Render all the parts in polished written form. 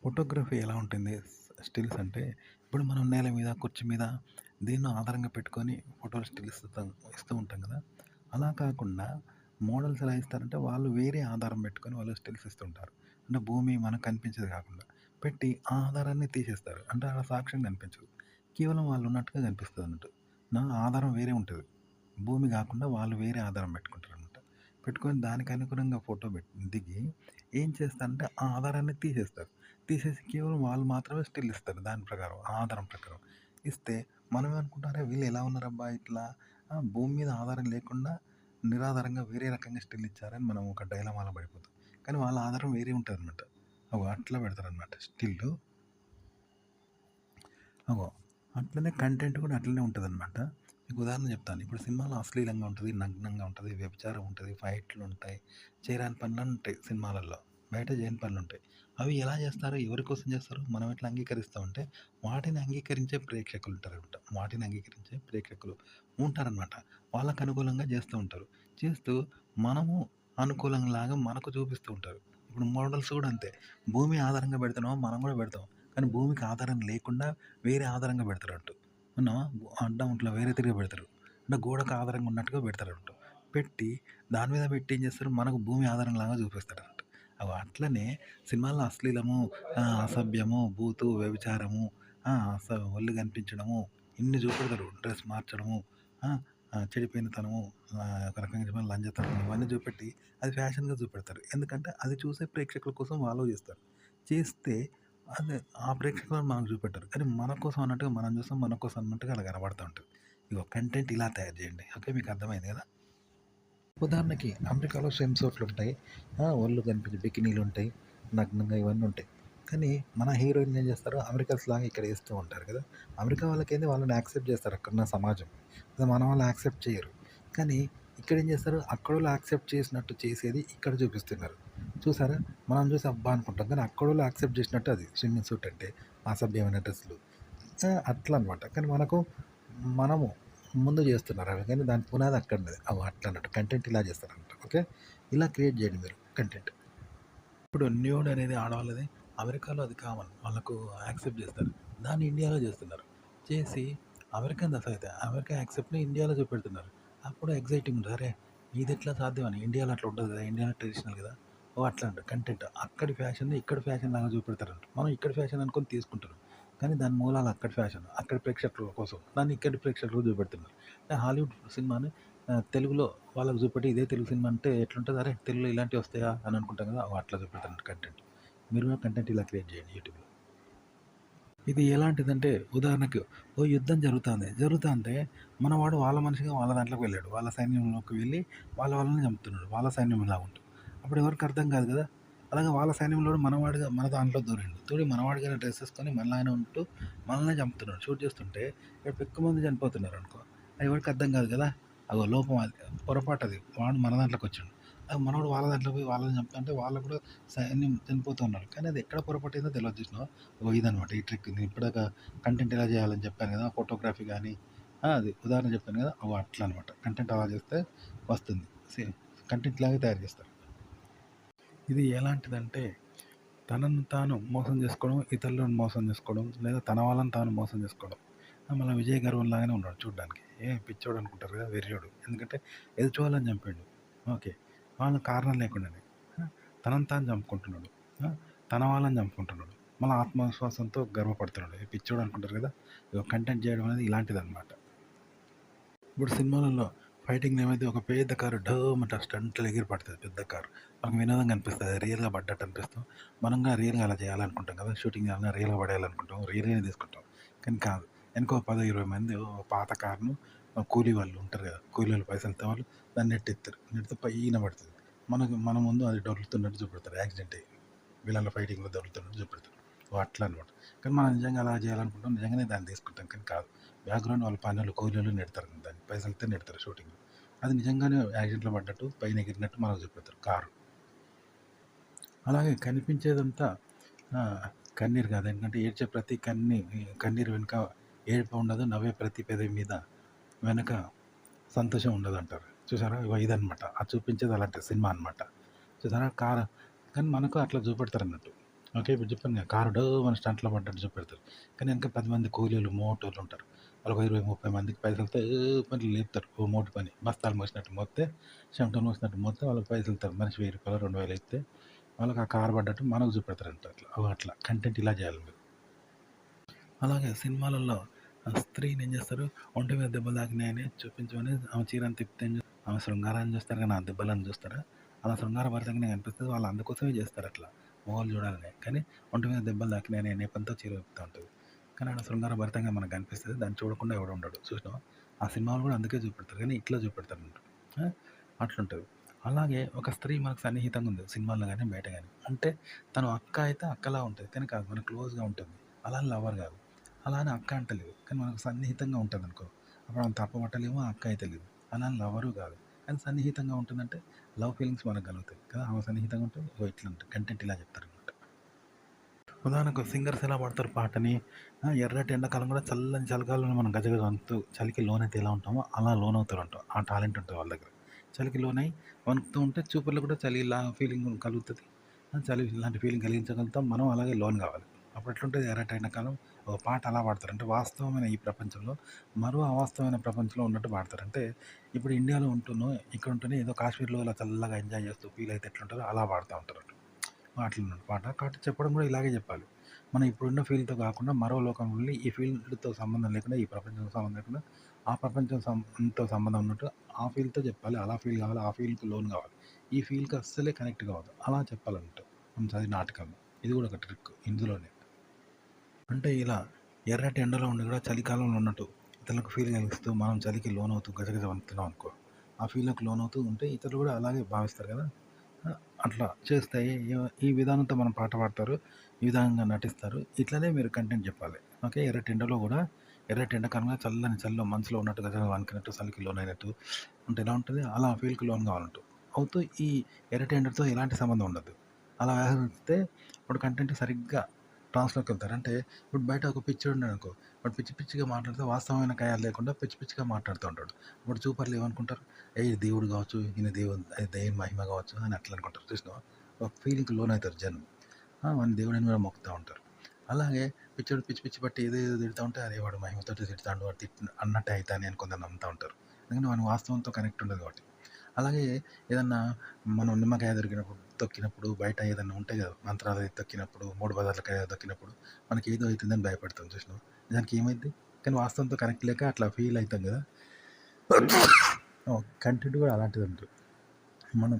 Photography ఎలా ఉంటుంది? Stills అంటే, ఇప్పుడు మనం నేల మీద, కుర్చీ మీద దేన్నో ఆధారంగా పెట్టుకొని ఫోటోలు స్టిల్స్ ఇస్తూ ఉంటాం కదా! అలా కాకుండా మోడల్స్ ఎలా ఇస్తారంటే, వాళ్ళు వేరే ఆధారం పెట్టుకొని వాళ్ళు స్టిల్స్ ఇస్తుంటారు. అంటే భూమి మనకు కనిపించేది కాకుండా పెట్టి ఆ ఆధారాన్ని తీసేస్తారు. అంటే ఆడ సాక్ష్యం కనిపించదు. కేవలం వాళ్ళు ఉన్నట్టుగా కనిపిస్తదన్నట్టు. ఆధారం వేరే ఉంటది. భూమి కాకుండా వాళ్ళు వేరే ఆధారం పెట్టుకుంటారనమాట. పెట్టుకొని దానికి అనుగుణంగా ఫోటో దిగి ఏం చేస్తారంటే, ఆ ఆధారాన్ని తీసేస్తారు. తీసేసి కేవలం వాళ్ళు మాత్రమే స్టిల్ ఇస్తారు దాని ప్రకారం, ఆ ఆధారం ప్రకారం. ఇస్తే మనమేమనుకుంటాం, అరే! వీళ్ళు ఎలా ఉన్నారబ్బా! ఇట్లా భూమి మీద ఆధారం లేకుండా నిరాధారంగా వేరే రకంగా స్టిల్ ఇచ్చారని మనం ఒక డైలమాలో పడిపోతాం. కానీ వాళ్ళ ఆధారం వేరే ఉంటదనమాట. అగో అట్లా పెడతారనమాట స్టిల్లు. అగో అట్లనే కంటెంట్ కూడా అట్లనే ఉంటదనమాట. మీకు ఉదాహరణ చెప్తాను. ఇప్పుడు సినిమాలో అశ్లీలంగా ఉంటది, నగ్నంగా ఉంటది, వ్యభిచారం ఉంటది, ఫైట్లుంటాయి, చేయరాని పనులనుంటాయి సినిమాలలో. బయట చేయని పనులుంటాయి. అవి ఎలా చేస్తారు? ఎవరి కోసం చేస్తారు? మనం ఎట్లా అంగీకరిస్తామంటే, వాటిని అంగీకరించే ప్రేక్షకులుంటారనమాట. వాటిని అంగీకరించే ప్రేక్షకులు ఉంటారనమాట. వాళ్ళకు అనుకూలంగా చేస్తూ ఉంటారు. చేస్తూ మనము అనుకూలంలాగా మనకు చూపిస్తూ ఉంటారు. ఇప్పుడు మోడల్స్ కూడా అంతే. భూమి ఆధారంగా పెడుతున్నామో మనం కూడా పెడతాం. కానీ భూమికి ఆధారం లేకుండా వేరే ఆధారంగా పెడతారన్నట్టు. విన్నావా? అడ్డం ఇట్లా వేరే తిరిగి పెడతారు. అంటే గోడకు ఆధారంగా ఉన్నట్టుగా పెడతారన్నట్టు. పెట్టి దాని మీద పెట్టి ఏం చేస్తారు? మనకు భూమి ఆధారంలాగా చూపిస్తారన్నట్టు. అట్లనే సినిమాల్లో అశ్లీలము, అసభ్యము, బూతు, వ్యభిచారము, ఒళ్ళు కనిపించడము ఇన్ని చూపెడతారు. డ్రెస్ మార్చడము, ఆ! చెడిపోయినతనము, ఒక రకంగా చెప్పాలంటే లంజతనం ఇవన్నీ చూపెట్టి అది ఫ్యాషన్‌గా చూపెడతారు. ఎందుకంటే అది చూసే ప్రేక్షకుల కోసం వాళ్ళు చేస్తారు. చేస్తే అదే ఆ ప్రేక్షకులను మనకు చూపెట్టరు. కానీ మన కోసం అన్నట్టుగా మనం చూస్తాం. మన కోసం అన్నట్టుగా అలా కనబడుతూ ఉంటది. ఇగో కంటెంట్ ఇలా తయారు చేయండి. ఓకే. మీకు అర్థమైంది కదా! ఉదాహరణకి అమెరికాలో స్విమ్ సూట్లుంటాయి. ఒళ్ళు కనిపించే బికినీలుంటాయి. నగ్నంగా ఇవన్నీ ఉంటాయి. కానీ మన హీరోయిన్‌లు ఏం చేస్తారు? అమెరికన్స్‌లాగా ఇక్కడ ఏస్తూ ఉంటారు కదా! అమెరికా వాళ్ళకేంది వాళ్ళని యాక్సెప్ట్ చేస్తారు అక్కడున్న సమాజం. అదే మన వాళ్ళు యాక్సెప్ట్ చేయరు. కానీ ఇక్కడేం చేస్తారు? అక్కడోళ్ళు యాక్సెప్ట్ చేసినట్టు చేసేది ఇక్కడ చూపిస్తున్నారు. చూసారా? మనం చూసి అబ్బా! అనుకుంటాం. కానీ అక్కడోళ్ళు యాక్సెప్ట్ చేసినట్టు అది స్విమ్మింగ్ సూట్ అంటే అసభ్యమైన డ్రెస్సులు. అట్లా అనమాట. కానీ మనము ముందు చేస్తున్నారు అవి. కానీ దాని పునాది అక్కడున్నది. అట్లా అన్నట్టు. కంటెంట్ ఇలా చేస్తారన్నమాట. ఓకే. ఇలా క్రియేట్ చేయండి మీరు కంటెంట్. ఇప్పుడు న్యూడ్ అనేది ఆడవాళ్ళది. అమెరికాలో అది కామన్. వాళ్ళకు యాక్సెప్ట్ చేస్తారు. దాన్ని ఇండియాలో చేస్తున్నారు. చేసి అమెరికన్ అసలైతే అమెరికా యాక్సెప్ట్‌ని ఇండియాలో చూపెడుతున్నారు. అప్పుడు ఎక్సైటింగ్ ఉంటది. అరే! ఇదెట్లా సాధ్యమని. ఇండియాలో అట్లా ఉండదు కదా! ఇండియాలో ట్రెడిషనల్ కదా! అట్లా అంట కంటెంట్. అక్కడి ఫ్యాషన్‌ని ఇక్కడ ఫ్యాషన్ లాగా చూపెడతారంట. మనం ఇక్కడ ఫ్యాషన్ అనుకోని తీసుకుంటారు. కానీ దాని మూలాలు అక్కడి ఫ్యాషన్. అక్కడి ప్రేక్షకుల కోసం. దాన్ని ఇక్కడి ప్రేక్షకులకు చూపెడుతున్నారు. హాలీవుడ్ సినిమాని తెలుగులో వాళ్ళకి చూపెట్టి ఇదే తెలుగు సినిమా అంటే ఎట్లుంటది? అరే! తెలుగులో ఇలాంటివి వస్తాయా? అని అనుకుంటాం కదా! అట్లా చూపెడతారంట కంటెంట్. మీరు కూడా కంటెంట్ ఇలా క్రియేట్ చేయండి యూట్యూబ్‌లో. ఇది ఎలాంటిదంటే ఉదాహరణకు యుద్ధం జరుగుతాంది. జరుగుతాంటే మనవాడు వాళ్ళ మనిషిగా వాళ్ళ దాంట్లోకి వెళ్ళాడు. వాళ్ళ సైన్యంలోకి వెళ్ళి వాళ్ళని చంపుతున్నాడు. వాళ్ళ సైన్యంలా ఉంటూ. అప్పుడు ఎవరికీ అర్థం కాదు కదా! అలాగే వాళ్ళ సైన్యంలోడు మనవాడుగా మన దాంట్లో దూరిండు. దూరి మనవాడిగానే డ్రెస్ ఏసుకొని మనలాగానే ఉంటూ మనల్నే చంపుతున్నాడు. షూట్ చేస్తుంటే ఇక్కడ ఎక్కువ మంది చనిపోతున్నారనుకో, అది ఎవరికీ అర్థం కాదు కదా! లోపం అది. పొరపాటది. వాడు మన దాంట్లోకి వచ్చిండు. మనోడు వాళ్ళ దాంట్లోకి పోయి వాళ్ళని చంపుతుంటే వాళ్ళు కూడా సైన్యం చనిపోతున్నారు. కానీ అది ఎక్కడ పొరపాటయిందో తెలవదు చూసినావా? ఇదనమాట ఈ ట్రిక్. నేను ఇప్పటిదాకా కంటెంట్ ఎలా చేయాలని చెప్పాను కదా! ఫోటోగ్రఫీ గానీ, అది ఉదాహరణ చెప్పాను కదా! అట్లా అనమాట. కంటెంట్ అలా చేస్తే వస్తుంది. కంటెంట్ లాగే తయారు చేస్తారు. ఇది ఎలాంటిదంటే తనను తాను మోసం చేసుకోవడం, ఇతరులను మోసం చేసుకోవడం, లేదా తన వాళ్ళని తాను మోసం చేసుకోవడం. మళ్ళా విజయ్ గర్వం లాగానే ఉన్నాడు చూడ్డానికి. పిచ్చోడు అనుకుంటారు కదా! వెర్రోడు. ఎందుకంటే ఎదుటి వాళ్ళని చంపిండు. ఓకే. వాళ్ళు కారణం లేకుండానే. ఆ! తనను తాను చంపుకుంటున్నాడు. ఆ! తన వాళ్ళని చంపుకుంటున్నాడు. మళ్ళా ఆత్మవిశ్వాసంతో గర్వపడుతున్నాడు. పిచ్చోడు అనుకుంటారు కదా! కంటెంట్ చేయడం అనేది ఇలాంటిదనమాట. ఇప్పుడు సినిమాలలో ఫైటింగ్‌లో ఏమైద్ది ఒక పెద్ద కారు ఢోమంట స్టంట్‌లో ఎగిరి పడతది పెద్ద కారు. మనకు వినోదంగా అనిపిస్తది. రియల్‌గా పడ్డట్టు అనిపిస్తాం. మనంగా రియల్‌గా అలా చేయాలనుకుంటాం కదా! షూటింగ్ చేయాలన్నా రియల్‌గా పడేయాలనుకుంటాం. రియల్‌గానే తీసుకుంటాం. కానీ కాదు. వెనక ఓ 10, 20 మంది పాత కారును కూలీ వాళ్ళు ఉంటారు కదా! కూలీలు పైసలతో వాళ్ళు దాన్ని నెట్టెత్తారు. నెడితే పైన పడతది. మన ముందు అది డొర్లుతున్నట్టు చూపెడతారు యాక్సిడెంట్ అయ్యి. వీళ్ళలో ఫైటింగ్‌లో దొర్లుతున్నట్టు చూపెడతారు. అట్లా అనమాట. కానీ మనం నిజంగా అలా చేయాలనుకుంటాం. నిజంగానే దాన్ని తీసుకుంటాం. కానీ కాదు. బ్యాక్‌గ్రౌండ్ వాళ్ళ పనోళ్ళు, కూలోళ్ళు నెడతారు దాన్ని. పైసలతో నెడతారు షూటింగ్‌లో. అది నిజంగానే యాక్సిడెంట్‌లో పడ్డట్టు, పైన ఎగిరినట్టు మనకు చూపెడతారు కారు. అలాగే కనిపించేదంతా కన్నీరు కాదు. ఎందుకంటే ఏడ్చే ప్రతి కన్నీరు వెనుక ఏడుపు ఉండదు. నవ్వే ప్రతి పెదవి మీద వెనక సంతోషం ఉండదంటారు. చూసారా? ఇదనమాట. అది చూపించేది అలాంటి సినిమా అనమాట. చూసారా? కానీ మనకు అట్లా చూపెడతారన్నట్టు. ఓకే. ఇప్పుడు చెప్పాను కదా! కారు డోమని స్టంట్‌లో పడ్డట్టు చూపెడతారు. కానీ వెనక 10 మంది కూలీలు, మోటోళ్ళుంటారు. వాళ్ళొక 20, 30 మందికి పైసలతో పని లేపుతారు. ఓ మోటు పని. బస్తాలు మోసినట్టు మోస్తే, చెమటలు మోసినట్టు మోస్తే వాళ్ళకి పైసలిస్తారు. మనిషికి రూ. 1000, 2000 ఇస్తే వాళ్ళకి ఆ కారు పడ్డట్టు మనకు చూపెడతారంట అట్లా. అట్లా కంటెంట్ ఇలా చేయాలి మీరు. అలాగే సినిమాలలో స్త్రీని ఏం చేస్తారు, ఒంటి మీద దెబ్బలు తాకినాయని చూపించమని ఆమె చీరను తిప్పితే ఆమె శృంగారాన్ని చూస్తారు కానీ ఆ దెబ్బలను చూస్తారా? అలా శృంగారభరితంగానే కనిపిస్తుంది. వాళ్ళు అందుకోసమే చేస్తారు అట్లా. మొగోళ్ళు చూడాలని. కానీ ఒంటి మీద దెబ్బలు తాకినాయని నెపంతో చీర విప్పుతా ఉంటుంది. కానీ అక్కడ శృంగారభరితంగా మనకు కనిపిస్తుంది. దాన్ని చూడకుండా ఎవడు ఉండడు. చూసినావా? ఆ సినిమాలు కూడా అందుకే చూపెడతారు. కానీ ఇట్లా చూపెడతారు అన్నట్టు. అట్లుంటుంది. అలాగే ఒక స్త్రీ మనకు సన్నిహితంగా ఉంది సినిమాల్లో కానీ బయట కానీ. అంటే తను అక్క అయితే అక్కలా ఉంటుంది. కానీ కాదు మనకు క్లోజ్‌గా ఉంటుంది. అలా అని లవర్ కాదు. అలా అని అక్క అంటలేదు. కానీ మనకు సన్నిహితంగా ఉంటదనుకో. అప్పుడు మనం తప్పుపట్టలేము. ఆ అక్క అయితే లేదు. అలా అని లవరు కాదు. కానీ సన్నిహితంగా ఉంటుందంటే లవ్ ఫీలింగ్స్ మనకు కలుగుతాయి కదా! ఆమె సన్నిహితంగా ఉంటే ఇగో ఇట్లా ఉంటుంది. కంటెంట్ ఇలా చెప్తారనమాట. ఉదాహరణకు సింగర్స్ ఎలా పాడతారు పాటని, ఎర్రటి ఎండాకాలం కూడా చల్లని చలికాలంలో మనం గజగజ వణుకుతూ చలికి లోనైతే ఎలా ఉంటామో అలా లోనవుతారంట. ఆ టాలెంట్ ఉంటది వాళ్ళ దగ్గర. చలికి లోనై వణుకుతూ ఉంటే చూపర్లో కూడా చలిలా ఫీలింగ్ కలుగుతది. చలి ఇలాంటి ఫీలింగ్ కలిగించగలుగుతాం. మనం అలాగే లోన్ కావాలి. అప్పుడు ఎట్లుంటది ఎర్రటి ఎండాకాలం ఒక పాట అలా పాడతారు. అంటే వాస్తవమైన ఈ ప్రపంచంలో మరో అవాస్తవమైన ప్రపంచంలో ఉన్నట్టు పాడతారు. అంటే ఇప్పుడు ఇండియాలో ఉంటూనో, ఇక్కడ ఉంటూనే ఏదో కాశ్మీర్‌లో ఇలా చల్లగా ఎంజాయ్ చేస్తూ ఫీల్ అయితే ఎట్లుంటారో అలా పాడుతా ఉంటారు. అట్లనమాట పాట. కాబట్టి చెప్పడం కూడా ఇలాగే చెప్పాలి. మనం ఇప్పుడున్న ఫీల్‌తో కాకుండా మరో లోకం వెళ్ళి ఈ ఫీల్డ్‌తో సంబంధం లేకుండా, ఈ ప్రపంచంతో సంబంధం లేకుండా, ఆ ప్రపంచం తో సంబంధం ఉన్నట్టు ఆ ఫీల్‌తో చెప్పాలి. అలా ఫీల్ కావాలి. ఆ ఫీల్‌కి లోన్ కావాలి. ఈ ఫీల్‌కి అస్సలే కనెక్ట్ కావద్దు. అలా చెప్పాలన్నట్టు. మనం చదివిన నాటకంలో. ఇది కూడా ఒక ట్రిక్ ఇందులోనే. అంటే ఇలా ఎర్రటి ఎండలో ఉండి కూడా చలికాలంలో ఉన్నట్టు ఇతరులకు ఫీల్ కలిగిస్తూ మనం చలికి లోనవుతూ గజగజ వణుకుతున్నాం అనుకో. ఆ ఫీల్‌లోకి లోనవుతూ ఉంటే ఇతరులు కూడా అలాగే భావిస్తారు కదా! అట్లా చేస్తే ఈ విధానంతో మనం పాట పాడతారు. ఈ విధంగా నటిస్తారు. ఇట్లనే మీరు కంటెంట్ చెప్పాలి. ఓకే. ఎర్రటి ఎండలో కూడా ఎర్రటి ఎండాకాలంలో చల్లని చలిలో మనసులో ఉన్నట్టు గజగజ వణికినట్టు చలికి లోనైనట్టు అంటే ఎలా ఉంటది? అలా ఫీల్‌కి లోన్ కావాలంటూ. అవుతూ ఈ ఎర్రటి ఎండతో ఎలాంటి సంబంధం ఉండదు. అలా వ్యవహరిస్తే ఇప్పుడు కంటెంట్ సరిగ్గా ట్రాన్స్‌లోకి వెళ్తారు. అంటే ఇప్పుడు బయట ఒక పిచ్చోడు ఉన్నాడనుకో, వాడు పిచ్చి పిచ్చిగా మాట్లాడితే వాస్తవమైన కథలు లేకుండా పిచ్చి పిచ్చిగా మాట్లాడుతూ ఉంటాడు. అప్పుడు చూపర్లు ఏమనుకుంటారు? ఇది దేవుడు కావచ్చు, ఈయన దేవుని మహిమ కావచ్చు అని అట్లా అనుకుంటారు. చూసినావా? ఒక ఫీలింగ్‌కి లోనవుతారు జనం. వాడిని దేవుడని కూడా మొక్కుతా ఉంటారు. అలాగే పిచ్చోడు పిచ్చి పిచ్చి పట్టి ఏదేదో తిడతా ఉంటే అరే వాడు మహిమతోటి తిడతాండు వాడు అన్నట్టే అయితాని అని కొందరు నమ్ముతా ఉంటారు. ఎందుకంటే వాని వాస్తవంతో కనెక్ట్ ఉండదు కాబట్టి. అలాగే ఏదన్నా మనం నిమ్మకాయ దొరికినప్పుడు తొక్కినప్పుడు బయట ఏదన్నా ఉంటాయి కదా మంత్రాలు అది తొక్కినప్పుడు 3 బజార్లకాయ తొక్కినప్పుడు మనకి ఏదో అవుతుందని భయపడతాం చూసినావా? దానికి ఏమైద్ది? కానీ వాస్తవంతో కనెక్ట్ లేక అట్లా ఫీల్ అవుతాం కదా! కంటెంట్ కూడా అలాంటిది ఉంటుంది. మనం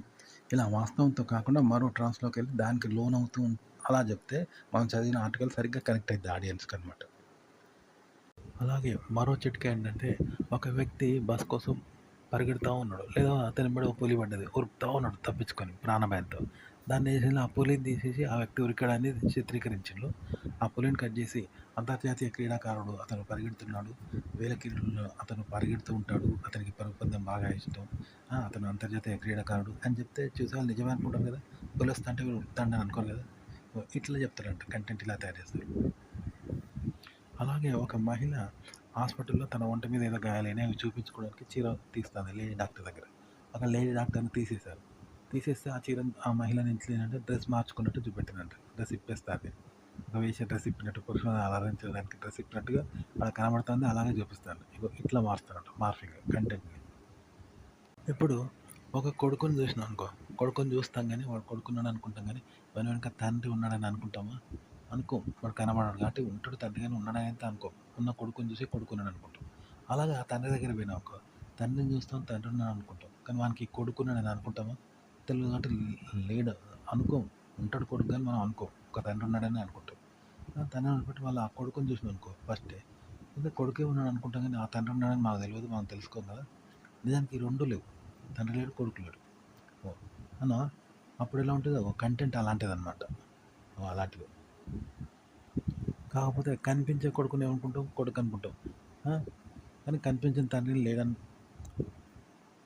ఇలా వాస్తవంతో కాకుండా మరో ట్రాన్స్‌లోకి వెళ్ళి దానికి లోనవుతూ అలా చెప్తే మనం చదివిన ఆర్టికల్ సరిగ్గా కనెక్ట్ అయిద్ది ఆడియన్స్‌కి అనమాట. అలాగే మరో చిట్కా ఏంటంటే ఒక వ్యక్తి బస్ కోసం పరిగెడతా ఉన్నాడు. లేదా అతని వెంబడి ఒక పులి పడ్డది. ఉరుకుతా ఉన్నాడు తప్పించుకొని ప్రాణభయంతో. దాన్ని ఏం చేసిండ్రు ఆ పులిని తీసేసి ఆ వ్యక్తి ఉరికాడని చిత్రీకరించిండ్రు. ఆ పులిని కట్ చేసి అంతర్జాతీయ క్రీడాకారుడు అతను పరిగెడుతున్నాడు. వేల కిలోమీటర్లు అతను పరిగెడుతూ ఉంటాడు. అతనికి పరుగు పందెం బాగా ఇష్టం. అతను అంతర్జాతీయ క్రీడాకారుడు అని చెప్తే చూసేవాళ్ళు నిజమే అనుకుంటారు కదా! పులి వస్తుంటే ఉరుకుతాండు అని అనుకోరు కదా! ఇట్లా చెప్తారంట కంటెంట్ ఇలా తయారు చేస్తారు. అలాగే ఒక మహిళ హాస్పిటల్‌లో తన ఒంటి మీద ఏదో గాయాలైనాయి. అవి చూపించుకోవడానికి చీర తీస్తుంది లేడీ డాక్టర్ దగ్గర. ఒక లేడీ డాక్టర్‌ని తీసేశారు. తీసేస్తే ఆ చీరను ఆ మహిళని ఏంటంటే డ్రెస్ మార్చుకున్నట్టు చూపెట్టిందంట. డ్రెస్ ఇప్పేస్తాది. ఒక వేశ్య డ్రెస్ ఇప్పినట్టు పురుషులను అలరించడానికి డ్రెస్ ఇప్పినట్టుగా అలా కనబడుతుంది. అలాగే చూపిస్తాను. ఇగో ఇట్లా మారుస్తారంట మార్ఫింగ్ కంటెంట్‌ని. ఇప్పుడు ఒక కొడుకుని చూసినాం అనుకో, కొడుకుని చూస్తాం గానీ, వాడు కొడుకున్నాడు అనుకుంటాం గానీ, వాని వెనక తండ్రి ఉన్నాడని అనుకుంటామా? అనుకోం. వాడు కనబడడు కాబట్టి ఉంటాడు తండ్రి గాని ఉన్నాడని అయితే అనుకోం. ఉన్న కొడుకుని చూసి కొడుకున్నాడు అనుకుంటాం. అలాగే ఆ తండ్రి దగ్గర పోయినాం అనుకో, తండ్రిని చూస్తాం తండ్రి ఉన్నాడు అనుకుంటాం. కానీ వానికి కొడుకున్నాడని అనుకుంటామా? తెలియదు కాబట్టి లేడు అనుకోం. ఉంటాడు కొడుకు గాని మనం అనుకోం. ఒక తండ్రి ఉన్నాడని అనుకుంటాం. తండ్రి అనుకుంటే మళ్ళీ ఆ కొడుకుని చూసినాం అనుకో ఫస్టే, అదే కొడుకే ఉన్నాడు అనుకుంటాం కానీ ఆ తండ్రి ఉన్నాడని మాకు తెలియదు. మనం తెలుసుకోం కదా! నిజానికి ఈ 2 లేవు. తండ్రి లేడు, కొడుకు లేడు. ఓహ్! అవునా? అప్పుడెలా ఉంటది? ఒక కంటెంట్ అలాంటిదనమాట. అలాంటిది. కాకపోతే కనిపించే కొడుకుని ఏమనుకుంటాం? కొడుకు అనుకుంటాం. ఆ! కానీ కనిపించిన తండ్రిని లేడని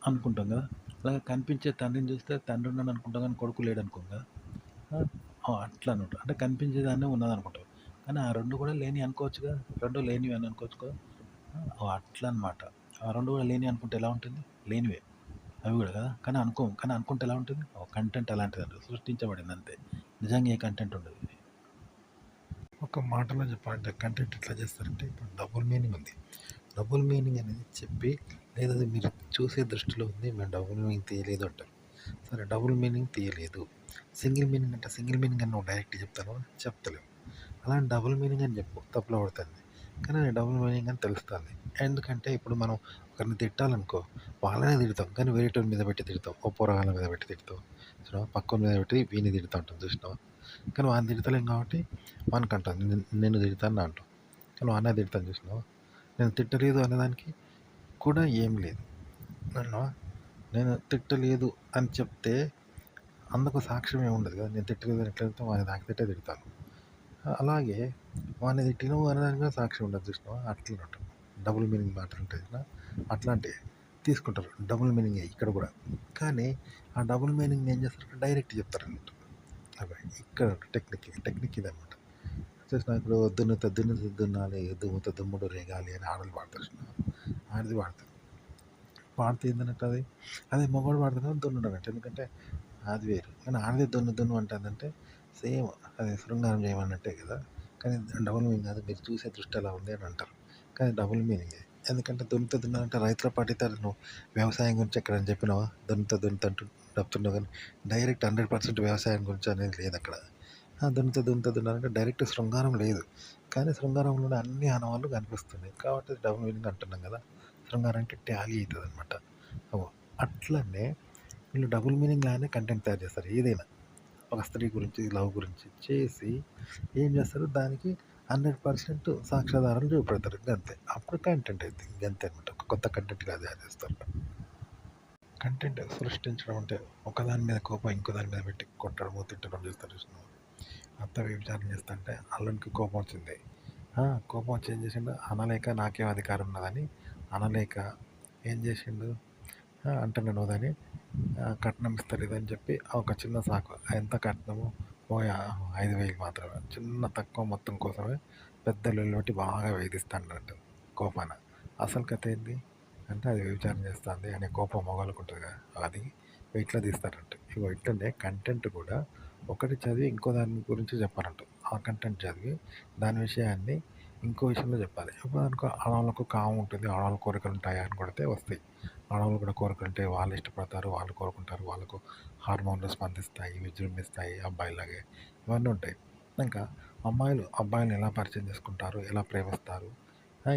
అనుకుంటాం గదా! అలాగే కనిపించే తండ్రిని చూస్తే తండ్రి ఉన్నాడు అనుకుంటాం గానీ కొడుకు లేడనుకోం గదా! అట్లా అనమాట. అంటే కనిపించేదాన్నే ఉన్నదనుకుంటాం. కానీ ఆ 2 కూడా లేనియి అనుకోవచ్చుగా. 2 లేనివి అని అనుకోవచ్చుగా. అట్లా అనమాట. ఆ 2 కూడా లేనియి అనుకుంటే ఎలా ఉంటుంది? లేనివే. అవి కూడా కదా! కానీ అనుకోం. కానీ అనుకుంటే ఎలా ఉంటుంది? కంటెంట్ అలాంటిదండి. సృష్టించబడింది అంతే. నిజంగా ఏ కంటెంట్ ఉండదు. ఒక మాటలో చెప్పాలంటే కంటెంట్ ఎట్లా చేస్తారంటే ఇప్పుడు డబుల్ మీనింగ్ ఉంది. డబుల్ మీనింగ్ అనేది చెప్పి లేదా అది మీరు చూసే దృష్టిలో ఉంది మేము డబుల్ మీనింగ్ తీయలేదు అంటారు. సరే డబుల్ మీనింగ్ తీయలేదు. సింగిల్ మీనింగ్ అంటే సింగిల్ మీనింగ్ అని నువ్వు డైరెక్ట్ చెప్తాను చెప్తలేవు. అలాంటి డబుల్ మీనింగ్ అని చెప్పు తప్పులో పడుతుంది. కానీ అది డబుల్ మీనింగ్ అని తెలుస్తుంది. ఎందుకంటే ఇప్పుడు మనం ఒకరిని తిట్టాలనుకో వాళ్ళనే తిడతాం కానీ వేరేటోని మీద పెట్టి తిడతాం. ఓ పోరగాళ్ళ మీద పెట్టి తిడతాం. చూసినావా పక్కోని మీద పెట్టి వీని తిడతా ఉంటాం చూసినావా. కానీ వాడిని తిడతలేం కాబట్టి వానికి అంటాం నిన్ను తిడతాను అంటాం. కానీ వాడినే తిడతాను చూసినావా. నేను తిట్టలేదు అనేదానికి కూడా ఏం లేదు. విన్నావా. నేను తిట్టలేదు అని చెప్తే అందుకు సాక్ష్యం ఏమి ఉండదు కదా. నేను తిట్టలేదు అని ఎట్లా తిడతాను వాడిని తిట్టే తిడతాను. అలాగే వాడిని తిట్టినవు అనేదానికి కూడా సాక్ష్యం ఉండదు చూసినావా. అట్లా ఉంటుంది డబుల్ మీనింగ్ మాటలు ఉంటాయి కదా. అట్లాంటివి తీసుకుంటారు డబుల్ మీనింగ్ ఇక్కడ కూడా. కానీ ఆ డబుల్ మీనింగ్ ఏం చేస్తారు డైరెక్ట్ చెప్తారు అన్నట్టు. అవి ఇక్కడ టెక్నిక్ ఇదన్నమాట. చూసినా ఇప్పుడు దున్నుత దున్నాలి దుమ్ముత దుమ్ముడు రేగాలి అని ఆడలు పాడతారు చూసినావా. ఆడది పాడతారు. పాడితే ఏంటన్నట్టు అది అదే మగవాడు పాడుతున్నాడు దున్నుడు అన్నట్టు. ఎందుకంటే అది వేరు. కానీ ఆడది దున్ను అంటుందంటే సేమ్ అది శృంగారం చేయమన్నట్టే కదా. కానీ డబుల్ మీనింగ్ కాదు. మీరు చూసే దృష్టి అలా ఉంది అని అంటారు. కానీ డబుల్ మీనింగే. ఎందుకంటే దున్నుతుందంటే రైతుల పాటితే నువ్వు వ్యవసాయం గురించి ఎక్కడైనా చెప్పినావా. దున్నుత అంటూ చెప్తున్నావు కానీ డైరెక్ట్ 100% వ్యవసాయం గురించి అనేది లేదు అక్కడ. దున్నుతున్నారంటే డైరెక్ట్ శృంగారం లేదు. కానీ శృంగారంలోనే అన్ని ఆనవాళ్ళు కనిపిస్తున్నాయి. కాబట్టి డబుల్ మీనింగ్ అంటున్నాం కదా. శృంగారానికి టాలీ అవుతుంది అనమాట. అట్లనే వీళ్ళు డబుల్ మీనింగ్ లాగానే కంటెంట్ తయారు చేస్తారు. ఏదైనా ఒక స్త్రీ గురించి లవ్ గురించి చేసి ఏం చేస్తారు దానికి 100% సాక్ష్యాధారాలు చూపెడతారు గంతే. అప్పుడు కంటెంట్ అవుతుంది గంతే అనమాట. ఒక కొత్త కంటెంట్గా తయారు చేస్తారు. కంటెంట్ సృష్టించడం అంటే ఒకదాని మీద కోపం ఇంకో దాని మీద పెట్టి కొట్టడము తిట్టడం చేస్తారు చూసినావు. అత్త వ్యభిచారం చేస్తుంటే అల్లునికి కోపం వచ్చింది. కోపం వచ్చి ఏం చేసిండు అనలేక నాకేం అధికారం ఉన్నదని అనలేక ఏం చేసిండు అంటున్నాను అని కట్నం ఇస్తలేదని చెప్పి ఒక చిన్న సాకు. ఎంత కట్నము ఓ 5,000 మాత్రమే. చిన్న తక్కువ మొత్తం కోసమే పెద్ద లొల్లి పెట్టి బాగా వేధిస్తాడంట కోపాన. అసలు కథ ఏంది అంటే అది వ్యభిచారం చేస్తుంది అనే కోపం మొగోళ్ళకు ఉంటుంది కదా. అది ఇట్లా తీస్తారంట. ఇగో ఇట్లనే కంటెంట్ కూడా ఒకటి చదివి ఇంకో దాని గురించి చెప్పాలంట. ఆ కంటెంట్ చదివి దాని విషయాన్ని ఇంకో విషయంలో చెప్పాలి. ఇప్పుడు అనుకో ఆడవాళ్ళకు కామం ఉంటుంది, ఆడవాళ్ళ కోరికలు ఉంటాయి అని కొడితే వస్తాయి. ఆడవాళ్ళు కూడా కోరికలు ఉంటాయి, వాళ్ళు ఇష్టపడతారు, వాళ్ళు కోరుకుంటారు, వాళ్ళకు హార్మోన్లు స్పందిస్తాయి, విజృంభిస్తాయి అబ్బాయిలాగే. ఇవన్నీ ఉంటాయి. ఇంకా అమ్మాయిలు అబ్బాయిలను ఎలా పరిచయం చేసుకుంటారు, ఎలా ప్రేమిస్తారు,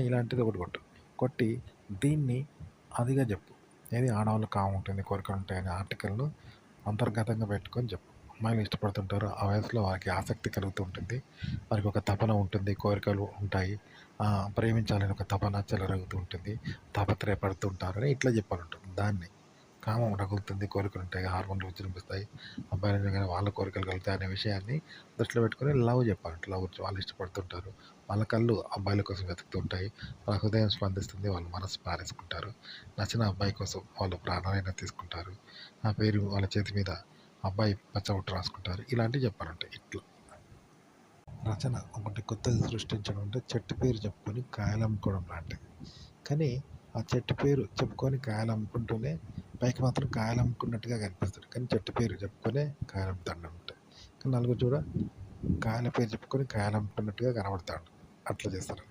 ఇలాంటిది ఒకటి కొట్టి దీన్ని అదిగా చెప్పు. ఏది ఆడవాళ్ళకు కామం ఉంటుంది, కోరికలు ఉంటాయి అనే ఆర్టికల్ను అంతర్గతంగా పెట్టుకొని చెప్పు. అమ్మాయిలు ఇష్టపడుతుంటారు, ఆ వయసులో వారికి ఆసక్తి కలుగుతూ ఉంటుంది, వారికి ఒక తపన ఉంటుంది, కోరికలు ఉంటాయి, ప్రేమించాలని ఒక తపన చెలరేగుతూ ఉంటుంది, తాపత్రయపడుతూ ఉంటారు అని ఇట్లా చెప్పాలంటుంది. దాన్ని కామం రగులుతుంది, కోరికలు ఉంటాయి, హార్మోన్లు విజృంభిస్తాయి, అబ్బాయిలు కానీ వాళ్ళ కోరికలు కలుగుతాయి అనే విషయాన్ని దృష్టిలో పెట్టుకొని లవ్ చెప్పాలంట. లవ్ వాళ్ళు ఇష్టపడుతుంటారు, వాళ్ళ కళ్ళు అబ్బాయిల కోసం వెతుకుతుంటాయి, వాళ్ళ హృదయం స్పందిస్తుంది, వాళ్ళు మనసు పారేసుకుంటారు, నచ్చిన అబ్బాయి కోసం వాళ్ళు ప్రాణాలైనా తీసుకుంటారు, ఆ పేరు వాళ్ళ చేతి మీద అబ్బాయి పచ్చబొట్టు రాసుకుంటారు. ఇలాంటివి చెప్పాలంటే ఇట్లా రచన ఒకటి కొత్తది సృష్టించడం అంటే చెట్టు పేరు చెప్పుకొని కాయలు అమ్ముకోవడం లాంటిది. కానీ ఆ చెట్టు పేరు చెప్పుకొని కాయలు అమ్ముకుంటూనే పైకి మాత్రం కాయలు అమ్ముకున్నట్టుగా కనిపిస్తాడు. కానీ చెట్టు పేరు చెప్పుకొనే కాయలు అమ్ముతాడు ఉంటాయి. కానీ నలుగురు చూడ కాయల పేరు చెప్పుకొని కాయలు అమ్ముకున్నట్టుగా కనబడతాడు. అట్లా చేస్తారు.